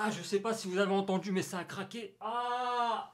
Ah, je sais pas si vous avez entendu, mais ça a craqué. Ah!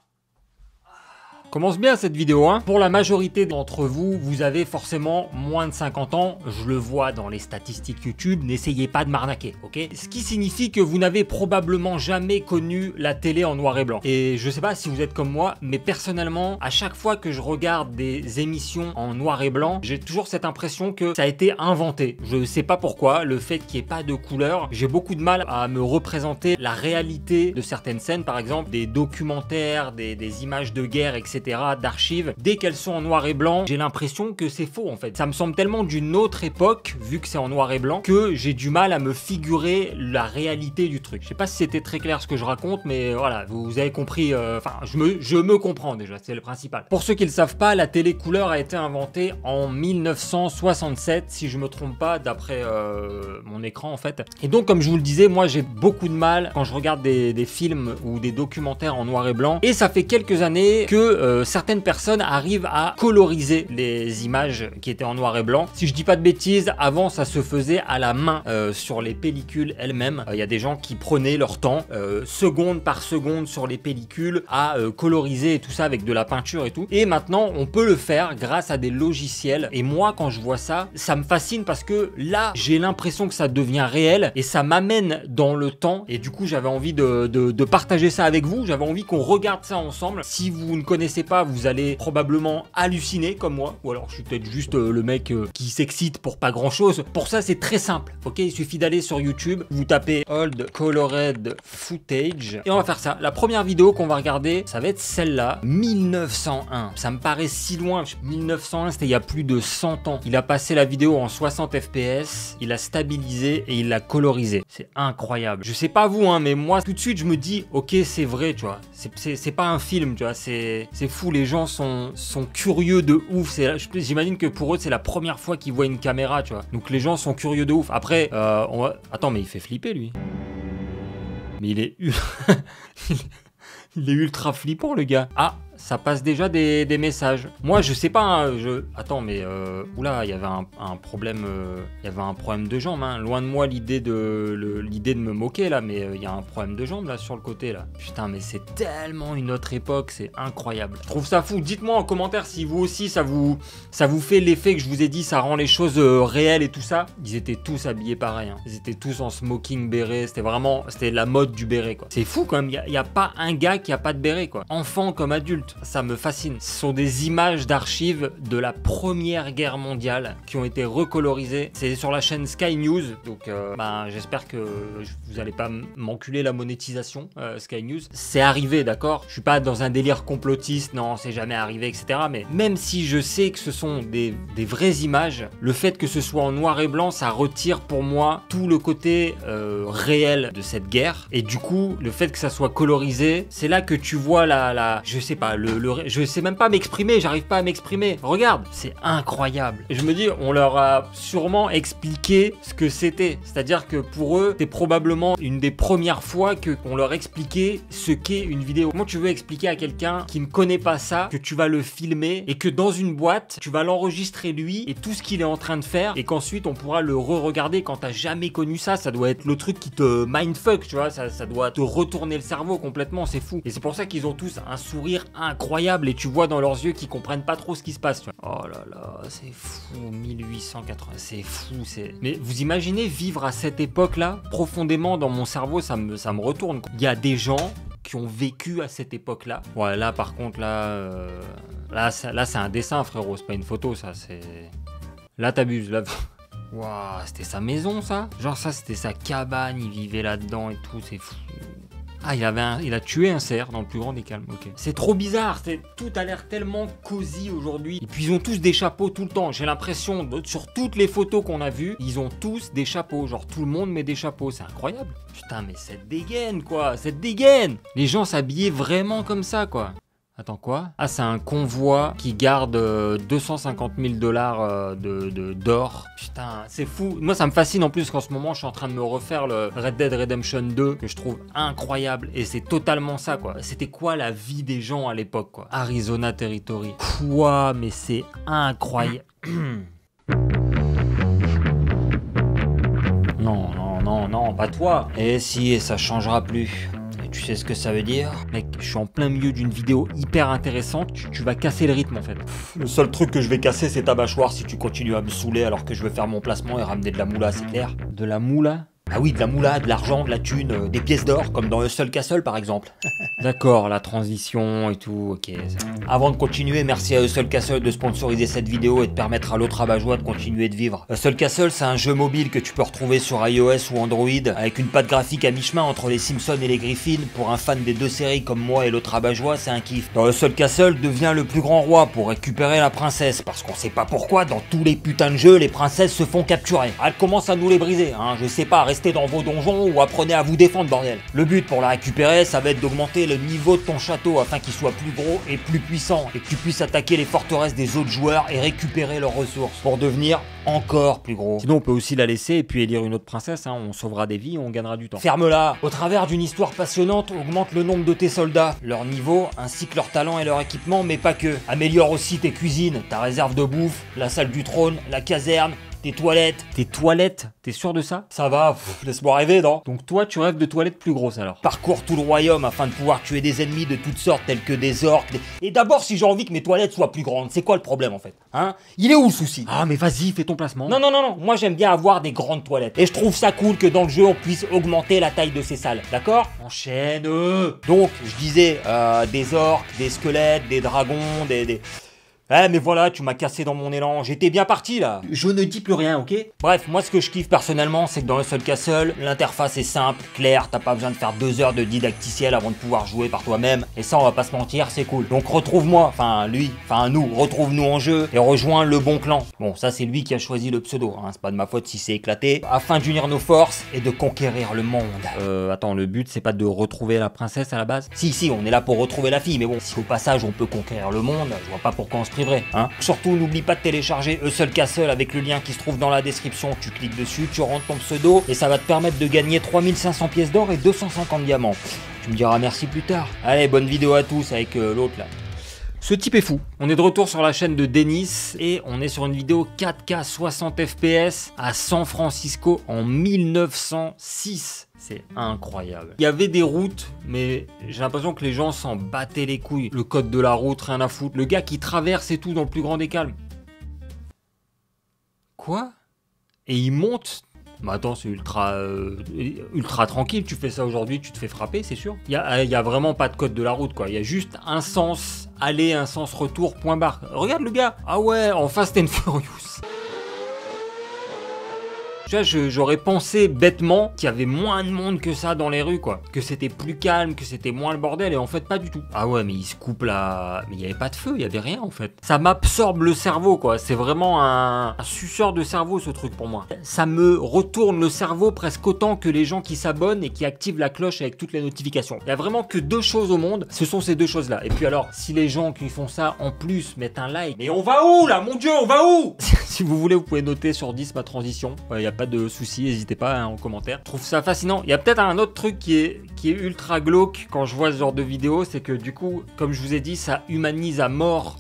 Commence bien cette vidéo, hein. Pour la majorité d'entre vous, vous avez forcément moins de 50 ans, je le vois dans les statistiques YouTube, n'essayez pas de m'arnaquer, ok? Ce qui signifie que vous n'avez probablement jamais connu la télé en noir et blanc. Et je sais pas si vous êtes comme moi, mais personnellement, à chaque fois que je regarde des émissions en noir et blanc, j'ai toujours cette impression que ça a été inventé. Je sais pas pourquoi, le fait qu'il n'y ait pas de couleur, j'ai beaucoup de mal à me représenter la réalité de certaines scènes, par exemple des documentaires, des images de guerre, etc. d'archives, dès qu'elles sont en noir et blanc, j'ai l'impression que c'est faux en fait. Ça me semble tellement d'une autre époque, vu que c'est en noir et blanc, que j'ai du mal à me figurer la réalité du truc. Je sais pas si c'était très clair ce que je raconte, mais voilà, vous avez compris, enfin, je me comprends déjà, c'est le principal. Pour ceux qui le savent pas, la télé couleur a été inventée en 1967, si je me trompe pas, d'après mon écran en fait. Et donc, comme je vous le disais, moi j'ai beaucoup de mal quand je regarde des films ou des documentaires en noir et blanc, et ça fait quelques années que certaines personnes arrivent à coloriser les images qui étaient en noir et blanc. Si je dis pas de bêtises, avant ça se faisait à la main sur les pellicules elles-mêmes. Il y a des gens qui prenaient leur temps, seconde par seconde sur les pellicules, à coloriser et tout ça avec de la peinture et tout. Et maintenant, on peut le faire grâce à des logiciels. Et moi, quand je vois ça, ça me fascine parce que là, j'ai l'impression que ça devient réel et ça m'amène dans le temps. Et du coup, j'avais envie de partager ça avec vous. J'avais envie qu'on regarde ça ensemble. Si vous ne connaissez pas, vous allez probablement halluciner comme moi, ou alors je suis peut-être juste le mec qui s'excite pour pas grand chose. Pour ça c'est très simple, ok, il suffit d'aller sur YouTube, vous tapez Old Colored Footage et on va faire ça. La première vidéo qu'on va regarder, ça va être celle-là, 1901. Ça me paraît si loin, 1901 c'était il y a plus de 100 ans. Il a passé la vidéo en 60 fps, il a stabilisé et il l'a colorisé. C'est incroyable. Je sais pas vous, hein, mais moi tout de suite je me dis ok, c'est vrai, tu vois, c'est pas un film, tu vois, c'est fou, les gens sont curieux de ouf. J'imagine que pour eux c'est la première fois qu'ils voient une caméra, tu vois. Donc les gens sont curieux de ouf. Après, attends, mais il fait flipper lui. Mais il est il est ultra flippant le gars. Ah, ça passe déjà des messages. Moi, je sais pas, hein, attends, mais oula, il y avait un problème, il y avait un problème de jambe, hein. Loin de moi l'idée de me moquer là, mais il y a un problème de jambe là sur le côté là. Putain, mais c'est tellement une autre époque, c'est incroyable. Je trouve ça fou. Dites-moi en commentaire si vous aussi ça vous fait l'effet que je vous ai dit, ça rend les choses réelles et tout ça. Ils étaient tous habillés pareil, hein. Ils étaient tous en smoking béret. C'était la mode du béret quoi. C'est fou quand même. Il y a pas un gars qui a pas de béret quoi. Enfant comme adulte. Ça me fascine. Ce sont des images d'archives de la Première Guerre mondiale qui ont été recolorisées. C'est sur la chaîne Sky News, donc j'espère que vous n'allez pas m'enculer la monétisation, Sky News. C'est arrivé, d'accord? Je suis pas dans un délire complotiste, non, c'est jamais arrivé, etc. Mais même si je sais que ce sont des vraies images, le fait que ce soit en noir et blanc, ça retire pour moi tout le côté réel de cette guerre. Et du coup, le fait que ça soit colorisé, c'est là que tu vois je sais pas, je sais même pas m'exprimer, j'arrive pas à m'exprimer. Regarde, c'est incroyable. Et je me dis, on leur a sûrement expliqué ce que c'était. C'est-à-dire que pour eux, c'est probablement une des premières fois qu'on leur expliquait ce qu'est une vidéo. Comment tu veux expliquer à quelqu'un qui ne connaît pas ça, que tu vas le filmer et que dans une boîte, tu vas l'enregistrer lui et tout ce qu'il est en train de faire et qu'ensuite on pourra le re-regarder quand t'as jamais connu ça. Ça doit être le truc qui te mindfuck, tu vois, ça doit te retourner le cerveau complètement, c'est fou. Et c'est pour ça qu'ils ont tous un sourire incroyable et tu vois dans leurs yeux qu'ils comprennent pas trop ce qui se passe, tu vois. Oh là là, c'est fou, 1880, c'est fou, Mais vous imaginez vivre à cette époque-là? Profondément dans mon cerveau, ça me retourne. Il y a des gens qui ont vécu à cette époque-là. Ouais, là par contre, là c'est un dessin, frérot, c'est pas une photo, ça, c'est... Là t'abuses, là... Waouh, c'était sa maison, ça? Genre ça, c'était sa cabane, il vivait là-dedans et tout, c'est fou. Ah, il a tué un cerf dans le plus grand des calmes, ok. C'est trop bizarre, tout a l'air tellement cosy aujourd'hui. Et puis ils ont tous des chapeaux tout le temps. J'ai l'impression, sur toutes les photos qu'on a vues, ils ont tous des chapeaux. Genre tout le monde met des chapeaux, c'est incroyable. Putain, mais cette dégaine, quoi, cette dégaine. Les gens s'habillaient vraiment comme ça, quoi. Attends, quoi? Ah, c'est un convoi qui garde 250 000 $ d'or. Putain, c'est fou. Moi, ça me fascine en plus qu'en ce moment, je suis en train de me refaire le Red Dead Redemption 2, que je trouve incroyable. Et c'est totalement ça, quoi. C'était quoi la vie des gens à l'époque, quoi? Arizona Territory. Quoi? Mais c'est incroyable. Non, non, non, non, pas toi. Et si, ça changera plus. Et tu sais ce que ça veut dire? Mec, je suis en plein milieu d'une vidéo hyper intéressante, tu vas casser le rythme en fait. Le seul truc que je vais casser, c'est ta mâchoire si tu continues à me saouler alors que je veux faire mon placement et ramener de la moula, c'est clair? De la moula? Ah oui, de la moula, de l'argent, de la thune, des pièces d'or, comme dans Hustle Castle par exemple. D'accord, la transition et tout, ok. Avant de continuer, merci à Hustle Castle de sponsoriser cette vidéo et de permettre à l'autre rabat-joie de continuer de vivre. Hustle Castle, c'est un jeu mobile que tu peux retrouver sur iOS ou Android, avec une patte graphique à mi-chemin entre les Simpsons et les Griffins. Pour un fan des deux séries comme moi et l'autre rabat-joie, c'est un kiff. Dans Hustle Castle, devient le plus grand roi pour récupérer la princesse, parce qu'on sait pas pourquoi, dans tous les putains de jeux, les princesses se font capturer. Elle commence à nous les briser, hein, je sais pas, restez dans vos donjons ou apprenez à vous défendre, bordel. Le but pour la récupérer, ça va être d'augmenter le niveau de ton château afin qu'il soit plus gros et plus puissant et que tu puisses attaquer les forteresses des autres joueurs et récupérer leurs ressources pour devenir encore plus gros. Sinon on peut aussi la laisser et puis élire une autre princesse, hein. On sauvera des vies, on gagnera du temps. Ferme-la. Au travers d'une histoire passionnante, augmente le nombre de tes soldats, leur niveau, ainsi que leur talent et leur équipement, mais pas que. Améliore aussi tes cuisines, ta réserve de bouffe, la salle du trône, la caserne, tes toilettes. Tes toilettes? T'es sûr de ça? Ça va, laisse-moi rêver, non? Donc toi, tu rêves de toilettes plus grosses alors? Parcours tout le royaume afin de pouvoir tuer des ennemis de toutes sortes, tels que des orques. Et d'abord, si j'ai envie que mes toilettes soient plus grandes, c'est quoi le problème en fait? Hein? Il est où le souci? Ah, mais vas-y, fais ton placement. Non, non, non, non, moi j'aime bien avoir des grandes toilettes. Et je trouve ça cool que dans le jeu, on puisse augmenter la taille de ces salles, d'accord? Enchaîne. Donc, je disais, des orques, des squelettes, des dragons, des... Eh mais voilà, tu m'as cassé dans mon élan, j'étais bien parti là. Je ne dis plus rien, ok? Bref, moi ce que je kiffe personnellement, c'est que dans Hustle Castle, l'interface est simple, claire, t'as pas besoin de faire 2 heures de didacticiel avant de pouvoir jouer par toi-même. Et ça, on va pas se mentir, c'est cool. Donc retrouve-moi, enfin lui, enfin nous, retrouve-nous en jeu et rejoins le bon clan. Bon, ça c'est lui qui a choisi le pseudo, hein, c'est pas de ma faute si c'est éclaté. Afin d'unir nos forces et de conquérir le monde. Attends, le but c'est pas de retrouver la princesse à la base? Si, on est là pour retrouver la fille, mais bon, si au passage on peut conquérir le monde, je vois pas pourquoi on se priverait, hein. Surtout, n'oublie pas de télécharger Hustle Castle avec le lien qui se trouve dans la description. Tu cliques dessus, tu rentres ton pseudo et ça va te permettre de gagner 3500 pièces d'or et 250 diamants. Tu me diras merci plus tard. Allez, bonne vidéo à tous avec l'autre là. Ce type est fou. On est de retour sur la chaîne de Denis et on est sur une vidéo 4K 60 FPS à San Francisco en 1906. C'est incroyable. Il y avait des routes, mais j'ai l'impression que les gens s'en battaient les couilles. Le code de la route, rien à foutre. Le gars qui traverse et tout dans le plus grand des calmes. Quoi? Et il monte. Bah attends, c'est ultra tranquille. Tu fais ça aujourd'hui, tu te fais frapper, c'est sûr. Il y a vraiment pas de code de la route, quoi. Il y a juste un sens aller, un sens retour, point barre. Regarde le gars. Ah ouais, en Fast and Furious. J'aurais pensé bêtement qu'il y avait moins de monde que ça dans les rues, quoi. Que c'était plus calme, que c'était moins le bordel, et en fait pas du tout. Ah ouais, mais il se coupe là... Mais il n'y avait pas de feu, il n'y avait rien en fait. Ça m'absorbe le cerveau, quoi. C'est vraiment un suceur de cerveau, ce truc pour moi. Ça me retourne le cerveau presque autant que les gens qui s'abonnent et qui activent la cloche avec toutes les notifications. Il n'y a vraiment que 2 choses au monde, ce sont ces 2 choses-là. Et puis alors, si les gens qui font ça, en plus, mettent un like... Mais on va où là? Mon Dieu, on va où? Si vous voulez, vous pouvez noter sur 10 ma transition. Il n'y a pas de soucis, n'hésitez pas hein, en commentaire. Je trouve ça fascinant. Il y a peut-être un autre truc qui est ultra glauque quand je vois ce genre de vidéo, c'est que du coup, comme je vous ai dit, ça humanise à mort.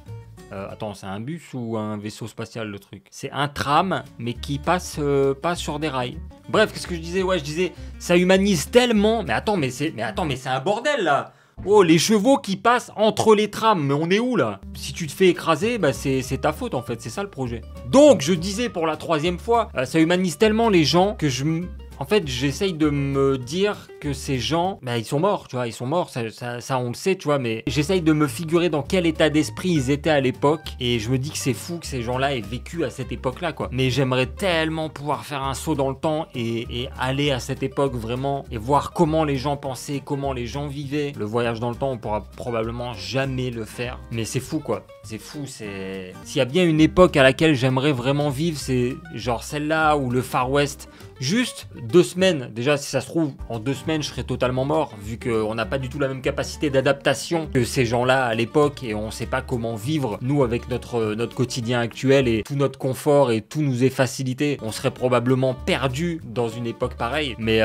Attends, c'est un bus ou un vaisseau spatial le truc? C'est un tram, mais qui passe pas sur des rails. Bref, qu'est-ce que je disais? Ouais, je disais, ça humanise tellement. Mais attends, mais c'est un bordel là. Oh, les chevaux qui passent entre les trams, mais on est où là? Si tu te fais écraser, bah c'est ta faute en fait, c'est ça le projet. Donc je disais pour la 3e fois, ça humanise tellement les gens que en fait, j'essaye de me dire que ces gens, bah, ils sont morts, tu vois, ils sont morts, ça on le sait, tu vois, mais j'essaye de me figurer dans quel état d'esprit ils étaient à l'époque, et je me dis que c'est fou que ces gens-là aient vécu à cette époque-là, quoi. Mais j'aimerais tellement pouvoir faire un saut dans le temps et aller à cette époque vraiment, et voir comment les gens pensaient, comment les gens vivaient. Le voyage dans le temps, on pourra probablement jamais le faire, mais c'est fou, quoi. C'est fou, c'est... S'il y a bien une époque à laquelle j'aimerais vraiment vivre, c'est genre celle-là ou le Far West. Juste 2 semaines, déjà si ça se trouve, en 2 semaines je serais totalement mort, vu qu'on n'a pas du tout la même capacité d'adaptation que ces gens-là à l'époque, et on sait pas comment vivre, nous, avec notre quotidien actuel, et tout notre confort, et tout nous est facilité. On serait probablement perdu dans une époque pareille, mais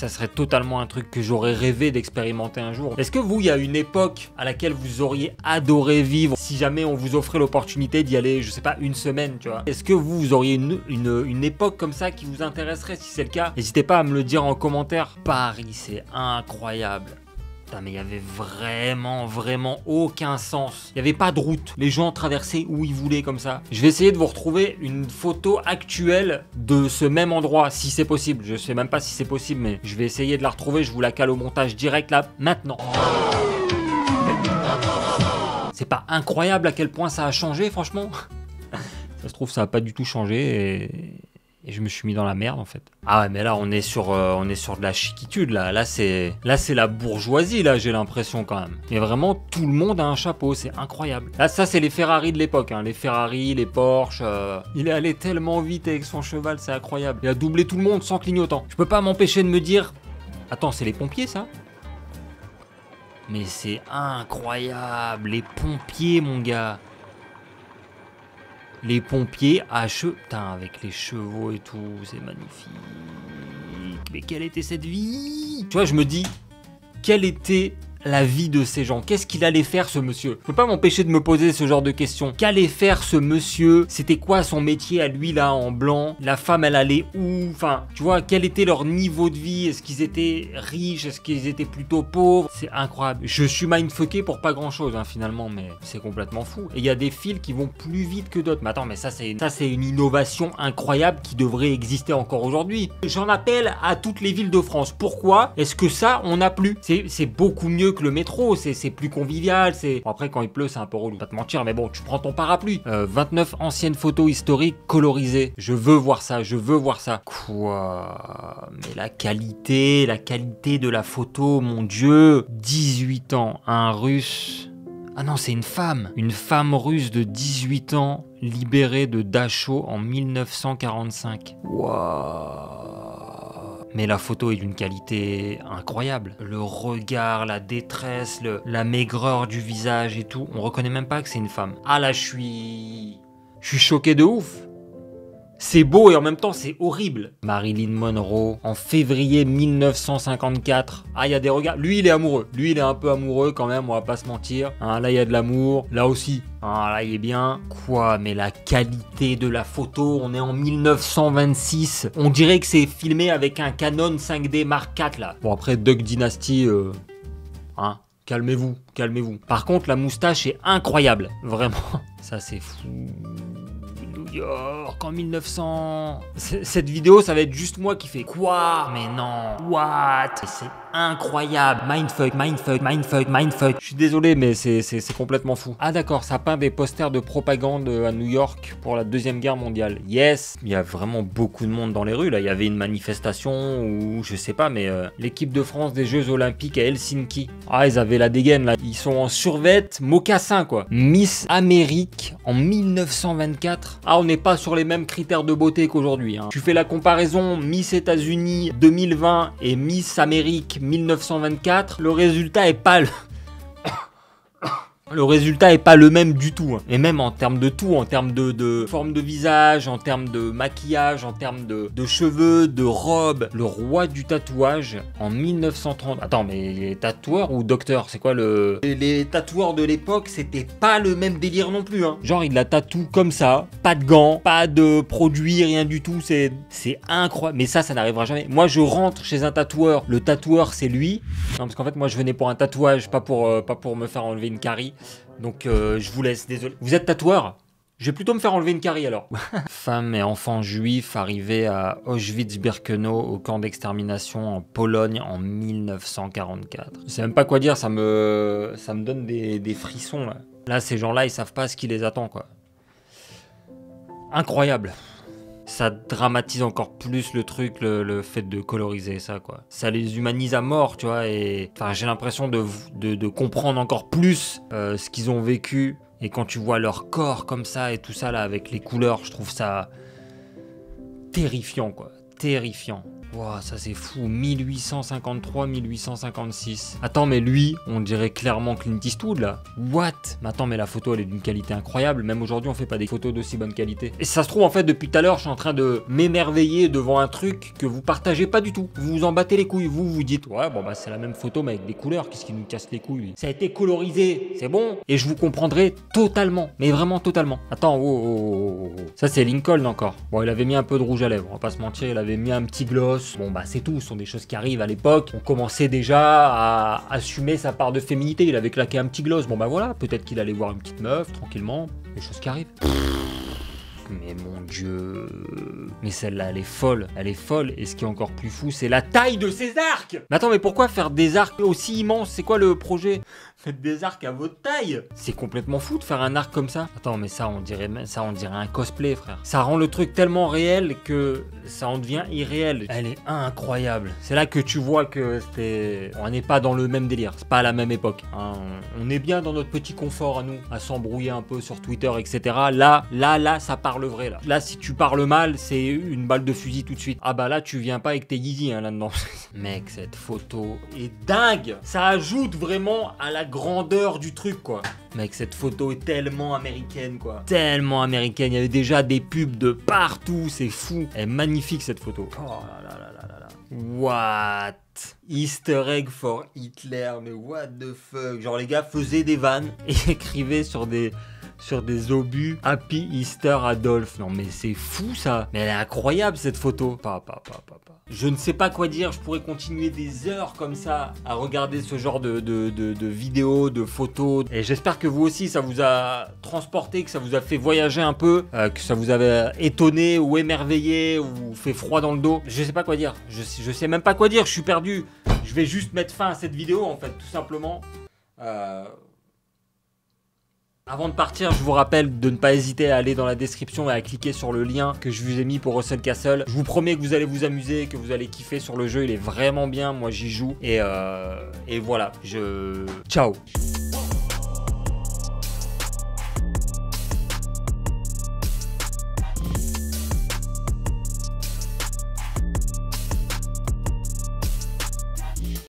ça serait totalement un truc que j'aurais rêvé d'expérimenter un jour. Est-ce que vous, il y a une époque à laquelle vous auriez adoré vivre si jamais on vous offrait l'opportunité d'y aller, je sais pas, une semaine, tu vois? Est-ce que vous auriez une époque comme ça qui vous intéresserait? Si c'est le cas, n'hésitez pas à me le dire en commentaire. Paris, c'est incroyable. Putain, mais il y avait vraiment aucun sens. Il n'y avait pas de route. Les gens traversaient où ils voulaient comme ça. Je vais essayer de vous retrouver une photo actuelle de ce même endroit, si c'est possible. Je sais même pas si c'est possible, mais je vais essayer de la retrouver. Je vous la cale au montage direct là, maintenant. C'est pas incroyable à quel point ça a changé, franchement. Ça se trouve, ça a pas du tout changé et je me suis mis dans la merde en fait. Ah ouais, mais là on est sur de la chiquitude là. Là c'est la bourgeoisie là, j'ai l'impression quand même. Mais vraiment tout le monde a un chapeau, c'est incroyable. Là ça c'est les Ferrari de l'époque, hein. Les Ferrari, les Porsche. Il est allé tellement vite avec son cheval, c'est incroyable. Il a doublé tout le monde sans clignotant. Je peux pas m'empêcher de me dire, attends, c'est les pompiers ça? Mais c'est incroyable, les pompiers mon gars. Les pompiers à chevaux. Putain, avec les chevaux et tout, c'est magnifique. Mais quelle était cette vie? Tu vois, je me dis, quelle était la vie de ces gens? Qu'est-ce qu'il allait faire ce monsieur? Je peux pas m'empêcher de me poser ce genre de questions. Qu'allait faire ce monsieur? C'était quoi son métier à lui là en blanc? La femme elle allait où? Enfin, tu vois, quel était leur niveau de vie? Est-ce qu'ils étaient riches? Est-ce qu'ils étaient plutôt pauvres? C'est incroyable. Je suis mindfucké pour pas grand chose hein, finalement, mais c'est complètement fou. Et il y a des fils qui vont plus vite que d'autres. Mais attends, mais ça c'est une innovation incroyable qui devrait exister encore aujourd'hui. J'en appelle à toutes les villes de France. Pourquoi est-ce que ça on n'a plus? C'est beaucoup mieux que le métro, c'est plus convivial, bon, après quand il pleut c'est un peu relou, pas te mentir, mais bon tu prends ton parapluie. 29 anciennes photos historiques colorisées, je veux voir ça, je veux voir ça. Quoi? Mais la qualité de la photo, mon dieu. 18 ans, un russe. Ah non, c'est une femme russe de 18 ans libérée de Dachau en 1945. Waouh. Mais la photo est d'une qualité incroyable. Le regard, la détresse, la maigreur du visage et tout. On reconnaît même pas que c'est une femme. Ah là, je suis choqué de ouf. C'est beau et en même temps c'est horrible. Marilyn Monroe en février 1954. Ah, il y a des regards. Lui il est amoureux. Lui il est un peu amoureux quand même, on va pas se mentir. Hein, là il y a de l'amour. Là aussi. Ah là il est bien. Quoi? Mais la qualité de la photo, on est en 1926. On dirait que c'est filmé avec un Canon 5D Mark IV là. Bon après Duck Dynasty, hein. Calmez-vous, calmez-vous. Par contre la moustache est incroyable. Vraiment. Ça c'est fou. New York en 1900. Cette vidéo, ça va être juste moi qui fais quoi? Mais non. What? C'est incroyable. Mindfuck, mindfuck, mindfuck, mindfuck. Je suis désolé, mais c'est complètement fou. Ah d'accord, ça peint des posters de propagande à New York pour la Deuxième Guerre mondiale. Yes. Il y a vraiment beaucoup de monde dans les rues là. Il y avait une manifestation ou je sais pas, mais l'équipe de France des Jeux Olympiques à Helsinki. Ah, ils avaient la dégaine là. Ils sont en survêt, mocassin quoi. Miss Amérique en 1924. Ah, on n'est pas sur les mêmes critères de beauté qu'aujourd'hui. Hein. Tu fais la comparaison Miss États-Unis 2020 et Miss Amérique 1924, le résultat est pas le même du tout. Hein. Et même en termes de tout, en termes de forme de visage, en termes de maquillage, en termes de cheveux, de robe. Le roi du tatouage en 1930. Attends, mais les tatoueurs ou docteurs, c'est quoi les tatoueurs de l'époque, c'était pas le même délire non plus. Hein. Genre, il la tatoue comme ça, pas de gants, pas de produits, rien du tout. C'est incroyable. Mais ça n'arrivera jamais. Moi, je rentre chez un tatoueur. Le tatoueur, c'est lui. Non, parce qu'en fait, moi, je venais pour un tatouage, pas pour me faire enlever une carie. Donc je vous laisse, désolé. Vous êtes tatoueur? Je vais plutôt me faire enlever une carie alors. Femmes et enfants juifs arrivés à Auschwitz-Birkenau au camp d'extermination en Pologne en 1944. Je sais même pas quoi dire, ça me donne des frissons là. Là ces gens-là ils savent pas ce qui les attend quoi. Incroyable. Ça dramatise encore plus le truc, le fait de coloriser ça, quoi. Ça les humanise à mort, tu vois, et... Enfin, j'ai l'impression de comprendre encore plus ce qu'ils ont vécu. Et quand tu vois leur corps comme ça et tout ça, là, avec les couleurs, je trouve ça... terrifiant, quoi. Terrifiant. Wow, ça c'est fou, 1853, 1856. Attends, mais lui, on dirait clairement Clint Eastwood là. What? Mais attends, mais la photo elle est d'une qualité incroyable, même aujourd'hui on fait pas des photos d'aussi bonne qualité. Et ça se trouve en fait depuis tout à l'heure je suis en train de m'émerveiller devant un truc que vous partagez pas du tout. Vous vous en battez les couilles, vous dites ouais bon bah c'est la même photo mais avec des couleurs, qu'est-ce qui nous casse les couilles lui? Ça a été colorisé, c'est bon? Et je vous comprendrai totalement, mais vraiment totalement. Attends, oh. Ça c'est Lincoln encore. Bon il avait mis un peu de rouge à lèvres, on va pas se mentir, il avait mis un petit gloss. Bon bah c'est tout, ce sont des choses qui arrivent à l'époque. On commençait déjà à assumer sa part de féminité, il avait claqué un petit gloss. Bon bah voilà, peut-être qu'il allait voir une petite meuf tranquillement, des choses qui arrivent. Mais mon Dieu... Mais celle-là, elle est folle. Elle est folle. Et ce qui est encore plus fou, c'est la taille de ces arcs. Mais attends, mais pourquoi faire des arcs aussi immenses? C'est quoi le projet? Faites des arcs à votre taille. C'est complètement fou de faire un arc comme ça. Attends, mais ça, on dirait un cosplay, frère. Ça rend le truc tellement réel que ça en devient irréel. Elle est incroyable. C'est là que tu vois que on n'est pas dans le même délire. C'est pas à la même époque. Hein. On est bien dans notre petit confort à nous, à s'embrouiller un peu sur Twitter, etc. Là, ça parle vrai, là. Là, si tu parles mal, c'est une balle de fusil tout de suite. Ah bah là, tu viens pas avec tes Yeezy, hein, là-dedans. Mec, cette photo est dingue. Ça ajoute vraiment à la grandeur du truc, quoi. Mec, cette photo est tellement américaine, quoi. Tellement américaine. Il y avait déjà des pubs de partout. C'est fou. Elle est magnifique, cette photo. Oh là là là là là. What? Easter egg for Hitler. Mais what the fuck? Genre, les gars faisaient des vannes et écrivaient sur des obus Happy Easter Adolf. Non mais c'est fou ça. Mais elle est incroyable cette photo. Je ne sais pas quoi dire. Je pourrais continuer des heures comme ça à regarder ce genre de vidéos, de photos. Et j'espère que vous aussi ça vous a transporté, que ça vous a fait voyager un peu, que ça vous avait étonné ou émerveillé ou fait froid dans le dos. Je sais pas quoi dire. Je sais même pas quoi dire. Je suis perdu. Je vais juste mettre fin à cette vidéo en fait, tout simplement. Avant de partir, je vous rappelle de ne pas hésiter à aller dans la description et à cliquer sur le lien que je vous ai mis pour Hustle Castle. Je vous promets que vous allez vous amuser, que vous allez kiffer sur le jeu, il est vraiment bien, moi j'y joue. Et voilà, ciao.